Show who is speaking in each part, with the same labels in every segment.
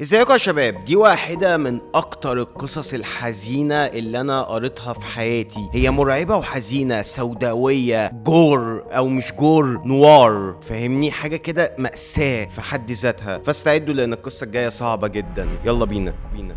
Speaker 1: ازيكم يا شباب؟ دي واحدة من اكتر القصص الحزينة اللي انا قريتها في حياتي. هي مرعبة وحزينة سوداوية، جور او مش جور، نوار، فاهمني؟ حاجة كده مأساة في حد ذاتها. فاستعدوا لان القصة الجاية صعبة جدا. يلا بينا بينا.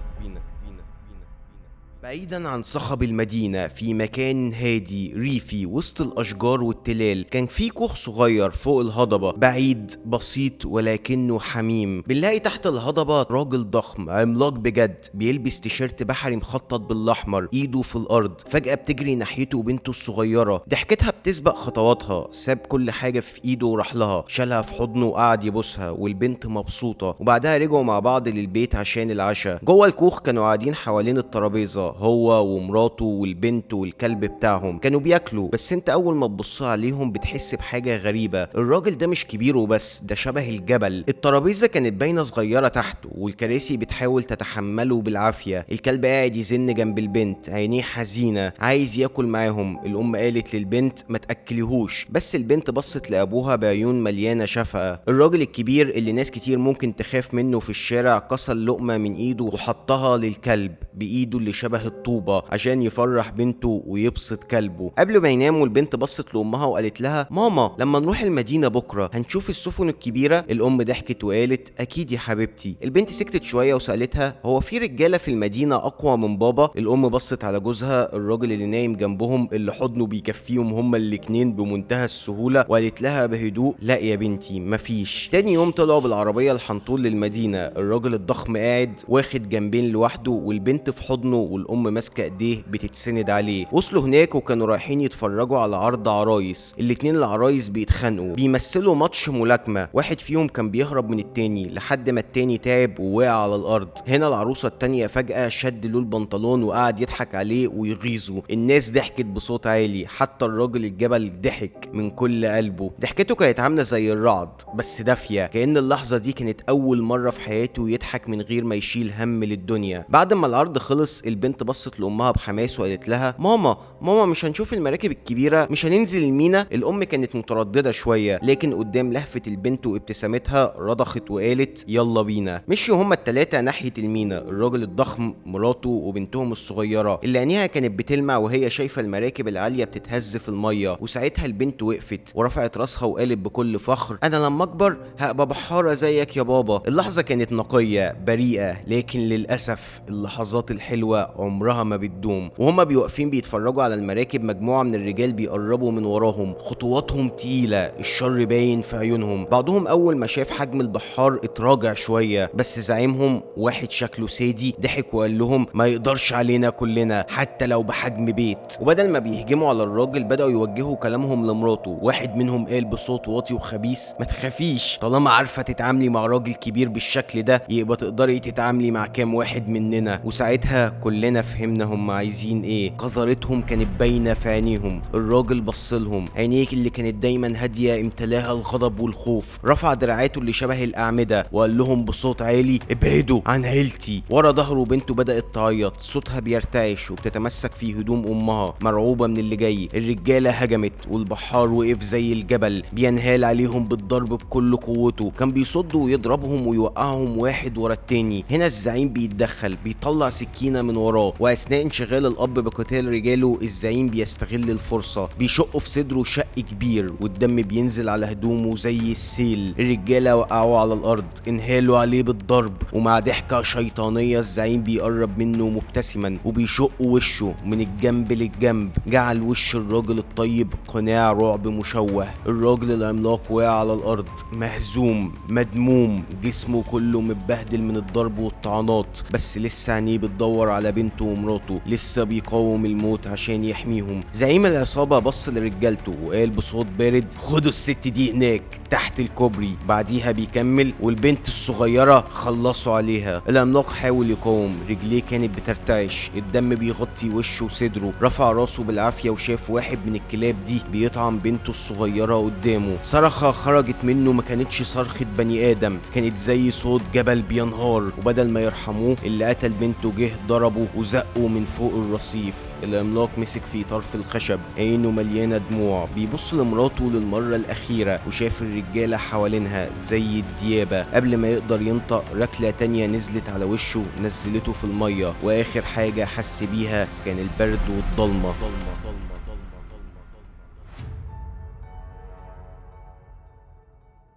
Speaker 1: بعيدا عن صخب المدينة، في مكان هادي ريفي وسط الأشجار والتلال، كان في كوخ صغير فوق الهضبة، بعيد بسيط ولكنه حميم. بنلاقي تحت الهضبة راجل ضخم عملاق بجد، بيلبس تيشيرت بحري مخطط بالأحمر، إيده في الأرض. فجأة بتجري ناحيته بنته الصغيرة، ضحكتها بتسبق خطواتها، ساب كل حاجة في إيده وراح لها، شالها في حضنه وقعد يبوسها، والبنت مبسوطة. وبعدها رجعوا مع بعض للبيت عشان العشاء. جوه الكوخ كانوا قاعدين حوالين الترابيزة، هو ومراته والبنت والكلب بتاعهم، كانوا بياكلوا. بس انت اول ما تبص عليهم بتحس بحاجة غريبة. الراجل ده مش كبير وبس، ده شبه الجبل. الترابيزة كانت باينة صغيرة تحته، والكراسي بتحاول تتحمله بالعافية. الكلب قاعد يزن جنب البنت، عينيه حزينة، عايز ياكل معاهم. الام قالت للبنت ما تاكليهوش، بس البنت بصت لابوها بعيون مليانة شفقة. الراجل الكبير اللي ناس كتير ممكن تخاف منه في الشارع كسر لقمة من ايده وحطها للكلب بايده اللي شبه الطوبة عشان يفرح بنته ويبسط كلبه. قبل ما يناموا البنت بصت لأمها وقالت لها ماما لما نروح المدينة بكرة هنشوف السفن الكبيرة. الأم ضحكت وقالت أكيد يا حبيبتي. البنت سكتت شوية وسألتها هو في رجالة في المدينة أقوى من بابا؟ الأم بصت على جوزها الراجل اللي نايم جنبهم اللي حضنه بيكفيهم هما الاتنين بمنتهى السهولة، وقالت لها بهدوء لا يا بنتي مفيش. تاني يوم طلعوا بالعربية الحنطول للمدينة. الراجل الضخم قاعد واخد جنبين لوحده، والبنت في حضنه والأم ماسكه ايديه بتتسند عليه. وصلوا هناك وكانوا رايحين يتفرجوا على عرض عرايس. الاتنين العرايس بيتخانقوا، بيمثلوا ماتش ملاكمه. واحد فيهم كان بيهرب من التاني لحد ما التاني تعب ووقع على الارض. هنا العروسه التانيه فجاه شد له البنطلون وقعد يضحك عليه ويغيظه. الناس ضحكت بصوت عالي، حتى الراجل الجبل ضحك من كل قلبه. ضحكته كانت عامله زي الرعد بس دافيه، كأن اللحظه دي كانت اول مره في حياته يضحك من غير ما يشيل هم للدنيا. بعد ما العرض خلص البنت بصت لامها بحماس وقالت لها ماما مش هنشوف المراكب الكبيره؟ مش هننزل المينا؟ الام كانت متردده شويه، لكن قدام لهفه البنت وابتسامتها رضخت وقالت يلا بينا. مشيوا هما التلاته ناحيه المينا، الراجل الضخم، مراته، وبنتهم الصغيره اللي عينيها كانت بتلمع وهي شايفه المراكب العاليه بتتهز في الميه. وساعتها البنت وقفت ورفعت راسها وقالت بكل فخر انا لما اكبر هبقى بحاره زيك يا بابا. اللحظه كانت نقيه بريئه، لكن للاسف اللحظات الحلوه عمرها ما بتدوم. وهما بيوقفين بيتفرجوا على المراكب مجموعة من الرجال بيقربوا من وراهم، خطواتهم تقيلة، الشر باين في عيونهم. بعضهم أول ما شاف حجم البحار اتراجع شوية، بس زعيمهم واحد شكله سادي ضحك وقال لهم ما يقدرش علينا كلنا حتى لو بحجم بيت. وبدل ما بيهجموا على الراجل بدأوا يوجهوا كلامهم لمراته. واحد منهم قال بصوت واطي وخبيث ما تخافيش، طالما عارفة تتعاملي مع راجل كبير بالشكل ده يبقى تقدري تتعاملي مع كام واحد مننا. وساعتها كلنا فهمنا هم عايزين ايه. قذرتهم كانت باينه في عينيهم. الراجل بصلهم، عينيك اللي كانت دايما هاديه امتلاها الغضب والخوف. رفع دراعاته اللي شبه الاعمده وقال لهم بصوت عالي ابعدوا عن عيلتي. ورا ظهره بنته بدات تعيط، صوتها بيرتعش وبتتمسك في هدوم امها مرعوبه من اللي جاي. الرجاله هجمت والبحار وقف زي الجبل بينهال عليهم بالضرب بكل قوته، كان بيصد ويضربهم ويوقعهم واحد ورا التاني. هنا الزعيم بيتدخل، بيطلع سكينه من وراه، واثناء انشغال الاب بقتال رجاله الزعيم بيستغل الفرصه، بيشق في صدره شق كبير والدم بينزل على هدومه زي السيل. الرجاله وقعوا على الارض انهالوا عليه بالضرب، ومع ضحكه شيطانيه الزعيم بيقرب منه مبتسما وبيشق وشه من الجنب للجنب. جعل وش الراجل الطيب قناع رعب مشوه. الراجل العملاق وقع على الارض مهزوم مدموم، جسمه كله متبهدل من الضرب والطعنات، بس لسه عينيه بتدور على بنته ومراته، لسه بيقاوم الموت عشان يحميهم. زعيم العصابة بص لرجالته وقال بصوت بارد خدوا الست دي هناك تحت الكوبري. بعديها بيكمل والبنت الصغيرة خلصوا عليها. العملاق حاول يقاوم، رجليه كانت بترتعش، الدم بيغطي وشه وصدره. رفع راسه بالعافية وشاف واحد من الكلاب دي بيطعن بنته الصغيرة قدامه. صرخة خرجت منه ما كانتش صرخة بني آدم، كانت زي صوت جبل بينهار. وبدل ما يرحموه اللي قتل بنته جه ضربه وزقه من فوق الرصيف. العملاق مسك في طرف الخشب، عينه مليانة دموع، بيبص لمراته للمرة الأخيرة وشاف الرجالة حوالينها زي الديابة. قبل ما يقدر ينطق، ركلة تانية نزلت على وشه نزلته في المية، وآخر حاجة حس بيها كان البرد والضلمة.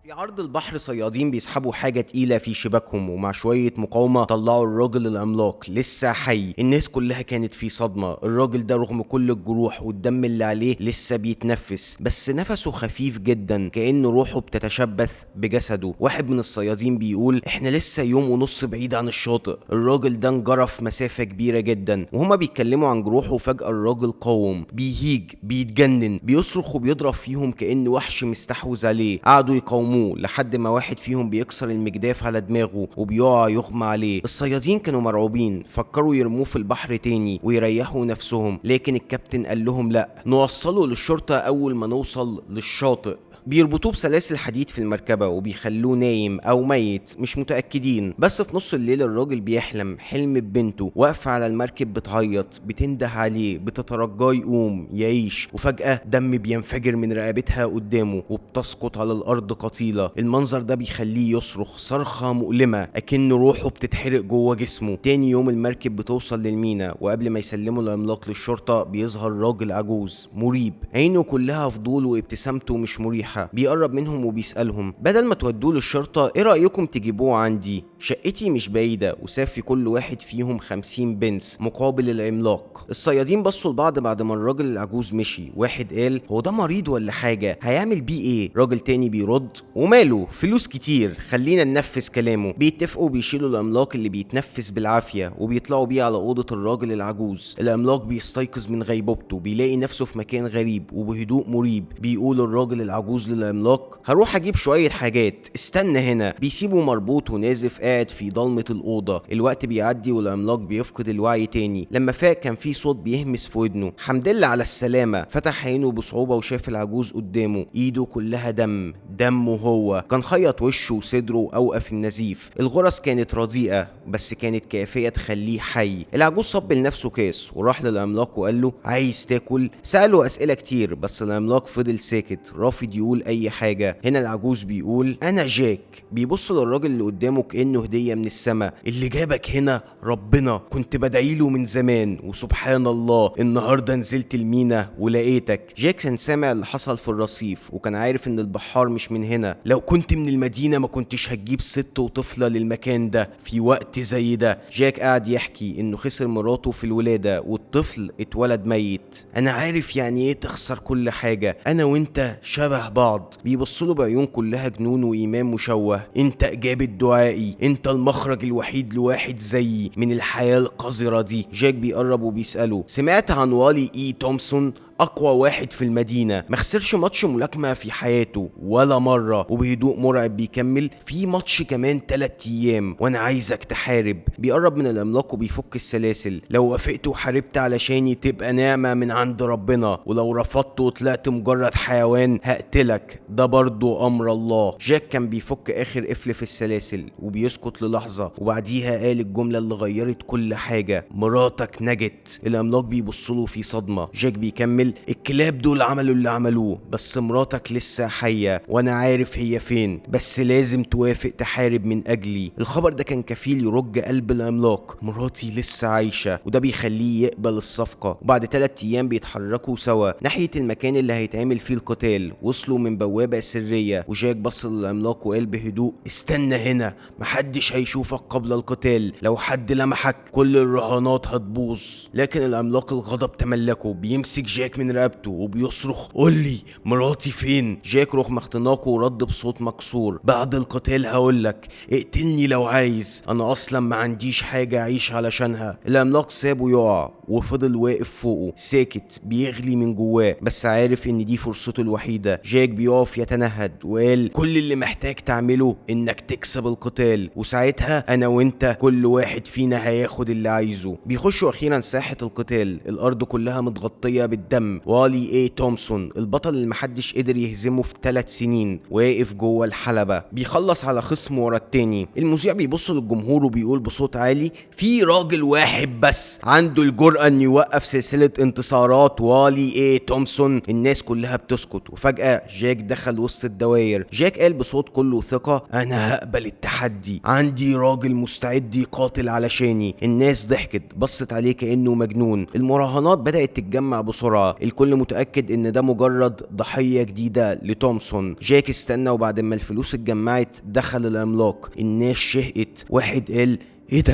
Speaker 1: في عرض البحر صيادين بيسحبوا حاجة تقيلة في شباكهم، ومع شوية مقاومة طلعوا الراجل العملاق لسه حي. الناس كلها كانت في صدمة. الراجل ده رغم كل الجروح والدم اللي عليه لسه بيتنفس، بس نفسه خفيف جدا كأن روحه بتتشبث بجسده. واحد من الصيادين بيقول احنا لسه يوم ونص بعيد عن الشاطئ، الراجل ده انجرف مسافة كبيرة جدا. وهما بيتكلموا عن جروحه فجأة الراجل قاوم، بيهيج، بيتجنن، بيصرخ وبيضرب فيهم كأن وحش مستحوذ عليه. قعدوا يقاوموه لحد ما واحد فيهم بيكسر المجداف على دماغه وبيقع يغمى عليه. الصيادين كانوا مرعوبين، فكروا يرموه في البحر تاني ويريحوا نفسهم، لكن الكابتن قال لهم لا، نوصله للشرطة أول ما نوصل للشاطئ. بيربطوه بسلاسل حديد في المركبة وبيخلوه نايم أو ميت، مش متأكدين. بس في نص الليل الراجل بيحلم حلم ببنته واقفة على المركب بتعيط، بتنده عليه، بتترجاه يقوم يعيش. وفجأة دم بينفجر من رقبتها قدامه وبتسقط على الأرض قتيلة. المنظر ده بيخليه يصرخ صرخة مؤلمة أكن روحه بتتحرق جوه جسمه. تاني يوم المركب بتوصل للمينا، وقبل ما يسلموا العملاق للشرطة بيظهر راجل عجوز مريب، عينه كلها فضول وابتسامته مش مريحة. بيقرب منهم وبيسألهم بدل ما تودوه للشرطة ايه رأيكم تجيبوه عندي؟ شقتي مش بعيدة، وساب في كل واحد فيهم 50 بنس مقابل العملاق. الصيادين بصوا لبعض بعد ما الراجل العجوز مشي. واحد قال هو ده مريض ولا حاجة، هيعمل بيه ايه؟ راجل تاني بيرد وماله، فلوس كتير، خلينا ننفذ كلامه. بيتفقوا بيشيلوا العملاق اللي بيتنفس بالعافية وبيطلعوا بيه على أوضة الراجل العجوز. العملاق بيستيقظ من غيبوبته، بيلاقي نفسه في مكان غريب وبهدوء مريب. بيقول الراجل العجوز للعملاق هروح اجيب شوية حاجات، استنى هنا. بيسيبه مربوط ونازف قاعد في ضلمة الأوضة. الوقت بيعدي والعملاق بيفقد الوعي تاني. لما فاق كان في صوت بيهمس في ودنه، حمدلله على السلامة. فتح عينه بصعوبة وشاف العجوز قدامه، ايده كلها دم، دمه هو. كان خيط وشه وصدره وأوقف النزيف. الغرز كانت رديئة بس كانت كافية تخليه حي. العجوز صب لنفسه كاس وراح للعملاق وقال له عايز تاكل؟ سأله أسئلة كتير بس العملاق فضل ساكت رافض يقول أي حاجة. هنا العجوز بيقول أنا جاك. بيبص للراجل اللي قدامه كأنه هدية من السماء. اللي جابك هنا ربنا، كنت بدعيله من زمان وسبحان الله النهاردة نزلت المينا ولقيتك. جاك كان سامع اللي حصل في الرصيف وكان عارف إن البحار مش من هنا. لو كنت من المدينة ما كنتش هتجيب ست وطفلة للمكان ده في وقت زي ده. جاك قاعد يحكي إنه خسر مراته في الولادة والطفل اتولد ميت. أنا عارف يعني إيه تخسر كل حاجة، أنا وإنت شبه بعض. بيبصله بعيون كلها جنون وإيمان مشوه. انت إجابة دعائي، انت المخرج الوحيد لواحد زيي من الحياة القذرة دي. جاك بيقرب وبيسأله سمعت عن والي اي تومسون؟ اقوى واحد في المدينة، ما خسرش ماتش ملاكمة في حياته ولا مرة. وبهدوء مرعب بيكمل في ماتش كمان 3 ايام وانا عايزك تحارب. بيقرب من العملاق وبيفك السلاسل. لو وافقت وحاربت علشاني تبقى نعمة من عند ربنا، ولو رفضت وطلعت مجرد حيوان هقتلك، ده برضو امر الله. جاك كان بيفك اخر قفل في السلاسل وبيسكت للحظة وبعديها قال الجملة اللي غيرت كل حاجة، مراتك نجت. العملاق بيبصله في صدمة. جاك بيكمل الكلاب دول عملوا اللي عملوه بس مراتك لسه حية وانا عارف هي فين، بس لازم توافق تحارب من اجلي. الخبر ده كان كفيل يرج قلب العملاق، مراتي لسه عايشة، وده بيخليه يقبل الصفقة. وبعد 3 ايام بيتحركوا سوا ناحية المكان اللي هيتعمل فيه القتال. وصلوا من بوابة سرية وجاك بص للعملاق وقال بهدوء استنى هنا، محدش هيشوفك قبل القتال، لو حد لمحك كل الرهانات هتبوظ. لكن العملاق الغضب تملكه، بيمسك جاك من رقبته وبيصرخ قولي مراتي فين؟ جاك رغم اختناقه رد بصوت مكسور بعد القتال هقولك، اقتلني لو عايز، انا اصلا ما عنديش حاجة اعيش علشانها. العملاق سابه يقع وفضل واقف فوقه ساكت بيغلي من جواه بس عارف ان دي فرصته الوحيدة. جاك بيقف يتنهد وقال كل اللي محتاج تعمله انك تكسب القتال، وساعتها انا وانت كل واحد فينا هياخد اللي عايزه. بيخشوا اخيرا ساحة القتال، الارض كلها متغطية بالدم الدم. والي اي تومسون البطل اللي محدش قدر يهزمه في 3 سنين واقف جوه الحلبة بيخلص على خصم ورا التاني. المذيع بيبص للجمهور وبيقول بصوت عالي في راجل واحد بس عنده الجرأة انه يوقف سلسلة انتصارات والي اي تومسون. الناس كلها بتسكت وفجأة جاك دخل وسط الدواير. جاك قال بصوت كله ثقة انا هقبل التحدي، عندي راجل مستعد يقاتل علشاني. الناس ضحكت بصت عليه كأنه مجنون. المراهنات بدأت تتجمع بسرعة، الكل متأكد ان ده مجرد ضحية جديدة لتومسون. جاك استنى وبعد ما الفلوس اتجمعت دخل العملاق. الناس شهقت. واحد قال ايه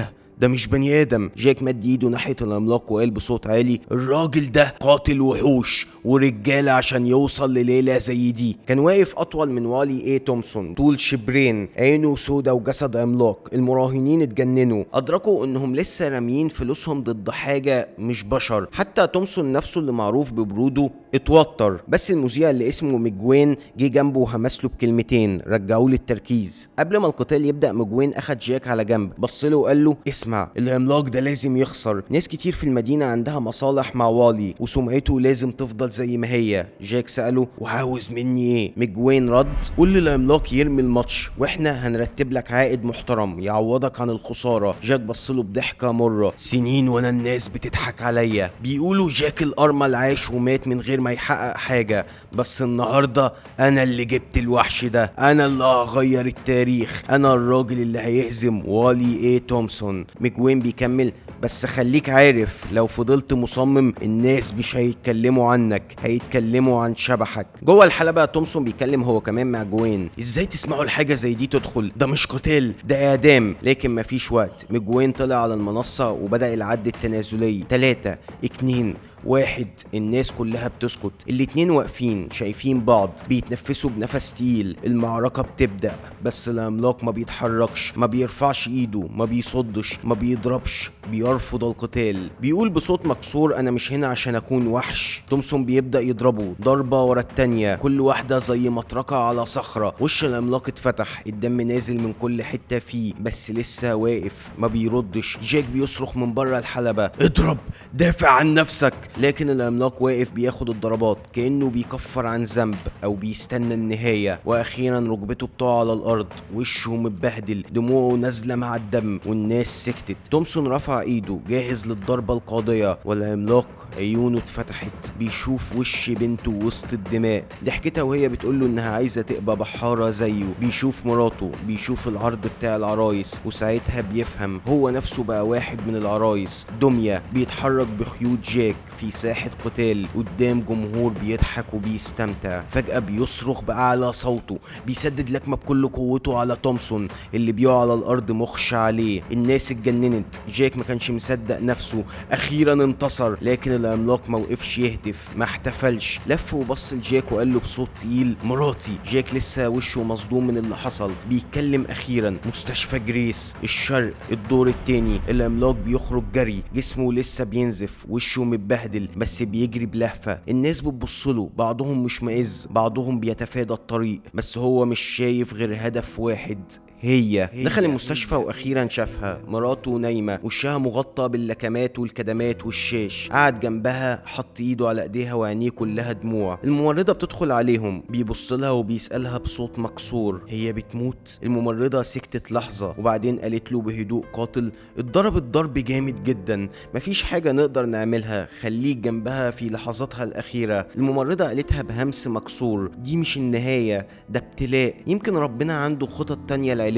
Speaker 1: ده مش بني ادم. جاك مد ايده ناحيه العملاق وقال بصوت عالي الراجل ده قاتل وحوش ورجاله عشان يوصل لليله زي دي. كان واقف اطول من والي اي تومسون، طول شبرين، عينه سودا وجسد عملاق. المراهنين اتجننوا، ادركوا انهم لسه راميين فلوسهم ضد حاجه مش بشر. حتى تومسون نفسه اللي معروف ببروده اتوتر، بس المذيع اللي اسمه ميجوين جه جنبه وهمس له بكلمتين رجعوا له التركيز. قبل ما القتال يبدا ميجوين اخد جاك على جنب، بص له وقال له اسمع العملاق ده لازم يخسر. ناس كتير في المدينه عندها مصالح مع والي وسمعته لازم تفضل زي ما هي. جاك ساله وعاوز مني ايه؟ ميجوين رد قول للعملاق يرمي الماتش واحنا هنرتب لك عائد محترم يعوضك عن الخساره. جاك بص له بضحكه مره سنين وانا الناس بتضحك عليا، بيقولوا جاك الارمل عاش ومات من غير ما يحقق حاجه، بس النهارده انا اللي جبت الوحش ده، انا اللي هغير التاريخ، انا الراجل اللي هيهزم والي اي تومسون. ميجوين بيكمل بس خليك عارف لو فضلت مصمم الناس مش هيتكلموا عنك، هيتكلموا عن شبحك. جوه الحلبة تومسون بيكلم هو كمان مع جوين. ازاي تسمعوا الحاجة زي دي تدخل؟ ده مش قتال ده اعدام. لكن مفيش وقت. ميجوين طلع على المنصة وبدأ العد التنازلي 3 2 1. الناس كلها بتسكت. الاتنين واقفين شايفين بعض بيتنفسوا بنفس تقيل. المعركة بتبدأ بس العملاق ما بيتحركش، ما بيرفعش ايده، ما بيصدش، ما بيضربش، بيرفض القتال. بيقول بصوت مكسور انا مش هنا عشان اكون وحش. تومسون بيبدأ يضربه ضربة ورا التانية، كل واحدة زي مطرقة على صخرة. وش العملاق اتفتح، الدم نازل من كل حتة فيه، بس لسه واقف ما بيردش. جاك بيصرخ من بره الحلبة اضرب، دافع عن نفسك. لكن العملاق واقف بياخد الضربات كأنه بيكفر عن ذنب او بيستنى النهاية. واخيرا ركبته بتقع على الارض، وشه متبهدل، دموعه نازلة مع الدم، والناس سكتت. تومسون رفع ايده جاهز للضربة القاضية، والعملاق عيونه اتفتحت بيشوف وش بنته وسط الدماء. ضحكتها وهي بتقوله انها عايزة تبقى بحارة زيه. بيشوف مراته، بيشوف العرض بتاع العرايس، وساعتها بيفهم هو نفسه بقى واحد من العرايس. دمية بيتحرك بخيوط جاك في ساحة قتال قدام جمهور بيضحك وبيستمتع. فجأة بيصرخ بأعلى صوته، بيسدد لكمة بكل قوته على تومسون اللي بيقع على الأرض مخشى عليه. الناس اتجننت. جاك ما كانش مصدق نفسه، أخيرا انتصر. لكن العملاق ما وقفش يهتف، ما احتفلش. لف وبص لجاك وقال له بصوت تقيل مراتي. جاك لسه وشه مصدوم من اللي حصل. بيتكلم أخيرا مستشفى جريس الشرق الدور التاني. العملاق بيخرج جري، جسمه لسه بينزف، وشه متبهدل بس بيجري بلهفة. الناس بتبصله، بعضهم مش مائز، بعضهم بيتفادى الطريق، بس هو مش شايف غير هدف واحد هي. دخل المستشفى واخيرا شافها مراته نايمه، وشها مغطى باللكمات والكدمات والشاش. قعد جنبها حط ايده على ايديها وعينيه كلها دموع. الممرضه بتدخل عليهم، بيبص لها وبيسالها بصوت مكسور هي بتموت؟ الممرضه سكتت لحظه وبعدين قالت له بهدوء قاتل اتضربت ضرب جامد جدا، مفيش حاجه نقدر نعملها، خليك جنبها في لحظاتها الاخيره. الممرضه قالتها بهمس مكسور دي مش النهايه، ده ابتلاء، يمكن ربنا عنده خطط تانية لعيلتكم.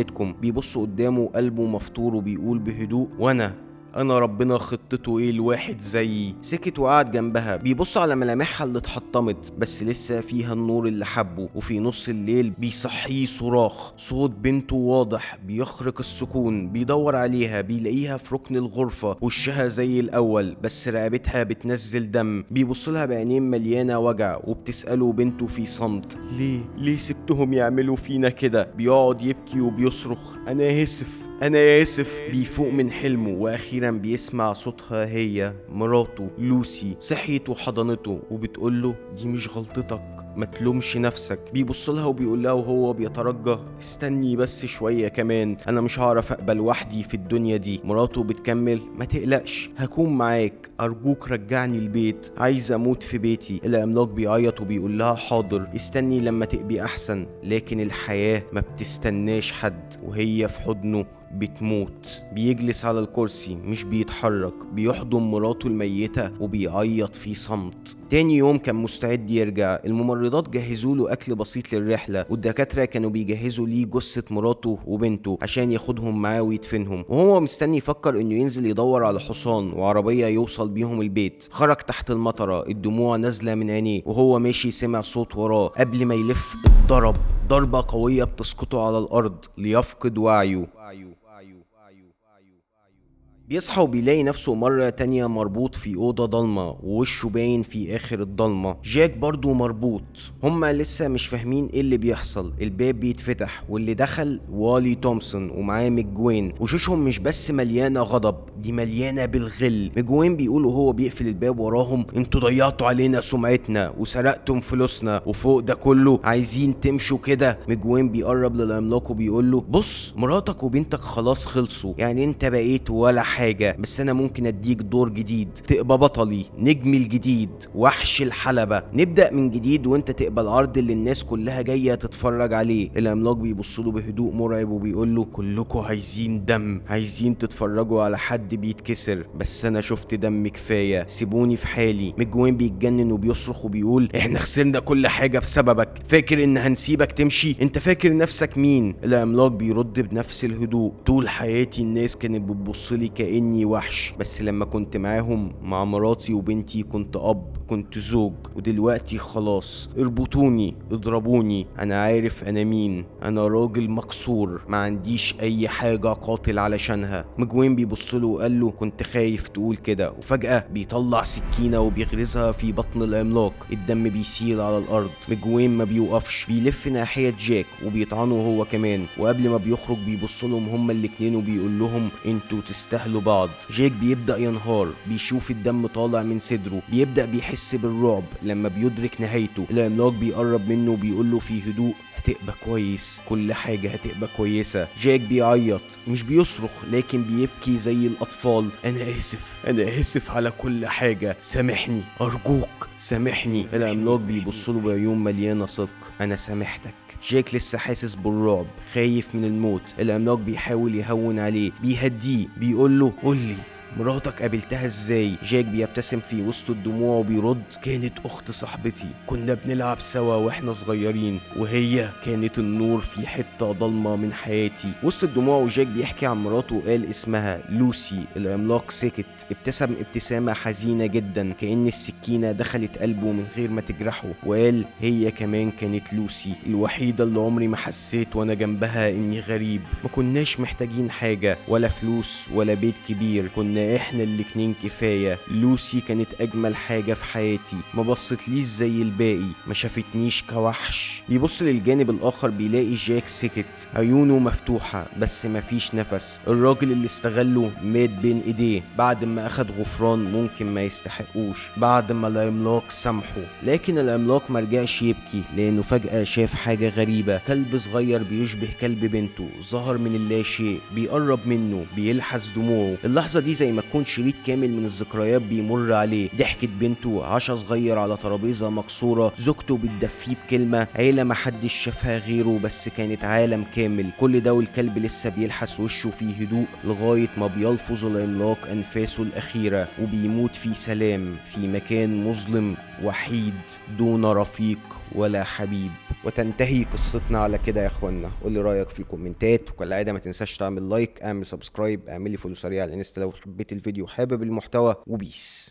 Speaker 1: بيبص قدامه قلبه مفتور وبيقول بهدوء انا ربنا خطته ايه الواحد زيي. سكت وقعد جنبها بيبص على ملامحها اللي اتحطمت بس لسه فيها النور اللي حبه. وفي نص الليل بيصحيه صراخ، صوت بنته واضح بيخرق السكون. بيدور عليها بيلاقيها في ركن الغرفة، وشها زي الاول بس رقبتها بتنزل دم. بيبص لها بعينين مليانة وجع وبتسأله بنته في صمت ليه سبتهم يعملوا فينا كده؟ بيقعد يبكي وبيصرخ أنا آسف. بيفوق من حلمه وأخيرا بيسمع صوتها هي مراته لوسي. صحيت وحضنته وبتقوله دي مش غلطتك، ما تلومش نفسك. بيبص لها وبيقول لها وهو بيترجى استني بس شوية كمان، انا مش هعرف اقبل لوحدي في الدنيا دي. مراته بتكمل ما تقلقش هكون معاك، ارجوك رجعني البيت، عايز اموت في بيتي. العملاق بيعيط وبيقول لها حاضر استني لما تقبي احسن. لكن الحياة ما بتستناش حد، وهي في حضنه بتموت. بيجلس على الكرسي مش بيتحرك، بيحضن مراته الميتة وبيعيط في صمت. تاني يوم كان مستعد يرجع. الممرضات جهزوا له اكل بسيط للرحلة، والدكاترة كانوا بيجهزوا ليه جثة مراته وبنته عشان ياخدهم معاه ويدفنهم. وهو مستني يفكر انه ينزل يدور على حصان وعربية يوصل بيهم البيت. خرج تحت المطرة، الدموع نازلة من عينيه، وهو ماشي سمع صوت وراه. قبل ما يلف اتضرب ضربة قوية بتسقطه على الأرض ليفقد وعيه. بيصحى وبيلاقي نفسه مرة تانية مربوط في أوضة ضلمة ووشه باين في آخر الضلمة. جاك برضو مربوط. هما لسه مش فاهمين ايه اللي بيحصل. الباب بيتفتح واللي دخل والي تومسون ومعاه ميجوين. وشوشهم مش بس مليانة غضب، دي مليانة بالغل. ميجوين بيقول وهو بيقفل الباب وراهم انتوا ضيعتوا علينا سمعتنا وسرقتم فلوسنا، وفوق ده كله عايزين تمشوا كده. ميجوين بيقرب للعملاق وبيقول له بص مراتك وبنتك خلاص خلصوا، يعني انت بقيت ولا حاجة، بس انا ممكن اديك دور جديد تبقى بطلي، نجمي الجديد، وحش الحلبة. نبدأ من جديد وانت تقبل العرض اللي الناس كلها جاية تتفرج عليه. العملاق بيبصله بهدوء مرعب وبيقول له كلكم عايزين دم، عايزين تتفرجوا على حد بيتكسر، بس انا شفت دم كفاية، سيبوني في حالي. ميجوين بيتجنن وبيصرخ وبيقول احنا خسرنا كل حاجة بسببك، فاكر ان هنسيبك تمشي؟ انت فاكر نفسك مين؟ العملاق بيرد بنفس الهدوء طول حياتي الناس كانت بتبصلي كأني وحش، بس لما كنت معاهم مع مراتي وبنتي كنت أب، كنت زوج، ودلوقتي خلاص اربطوني اضربوني، انا عارف انا مين، انا راجل مكسور ما عنديش اي حاجة قاتل علشانها. ميجوين بيبصله وقال له كنت خايف تقول كده. وفجأة بيطلع سكينة وبيغرزها في بطن العملاق، الدم بيسيل على الارض. ميجوين ما بيوقفش، بيلف ناحية جاك وبيطعنه هو كمان. وقبل ما بيخرج بيبصلهم هما الاتنين وبيقول لهم انتوا تستاهلوا بعض. جاك بيبدأ ينهار، بيشوف الدم طالع من صدره، بيبدأ بيحس بالرعب لما بيدرك نهايته. العملاق بيقرب منه وبيقول له في هدوء هتبقى كويس، كل حاجة هتبقى كويسة. جاك بيعيط مش بيصرخ لكن بيبكي زي الأطفال. أنا آسف على كل حاجة، سامحني أرجوك سامحني. العملاق بيبصله بعيون مليانة صدق، أنا سامحتك. جاك لسه حاسس بالرعب، خايف من الموت. العملاق بيحاول يهون عليه، بيهديه، بيقوله قولي مراتك قابلتها ازاي؟ جاك بيبتسم في وسط الدموع وبيرد كانت اخت صاحبتي، كنا بنلعب سوا واحنا صغيرين، وهي كانت النور في حتة ضلمة من حياتي. وسط الدموع وجاك بيحكي عن مراته وقال اسمها لوسي. العملاق سكت، ابتسم ابتسامة حزينة جدا كأن السكينة دخلت قلبه من غير ما تجرحه، وقال هي كمان كانت لوسي الوحيدة اللي عمري ما حسيت وانا جنبها اني غريب. ما كناش محتاجين حاجة، ولا فلوس ولا بيت كبير، كنا احنا الاتنين كفاية. لوسي كانت اجمل حاجة في حياتي، ما بصتليش زي الباقي، ما شافتنيش كوحش. بيبص للجانب الاخر بيلاقي جاك سكت، عيونه مفتوحة بس مفيش نفس. الراجل اللي استغله مات بين ايديه بعد ما اخد غفران ممكن ما يستحقوش، بعد ما العملاق سامحه. لكن العملاق مرجعش يبكي لانه فجأة شاف حاجة غريبة. كلب صغير بيشبه كلب بنته ظهر من اللاشيء، بيقرب منه، بيلحس دموعه. اللحظة دي زي ما تكون شريط كامل من الذكريات بيمر عليه. ضحكت بنته، عشا صغير على ترابيزة مكسورة، زوجته بتدفيه بكلمة، عيلة محدش شافها غيره بس كانت عالم كامل. كل ده والكلب لسه بيلحس وشه في هدوء لغاية ما بيلفظ العملاق أنفاسه الأخيرة وبيموت في سلام في مكان مظلم وحيد دون رفيق ولا حبيب. وتنتهي قصتنا على كده يا اخوانا. قولي رايك في الكومنتات، وكالعاده ما تنساش تعمل لايك، اعمل سبسكرايب، اعمل لي فولو سريع على الانستا لو حبيت الفيديو حابب المحتوى، وبيس.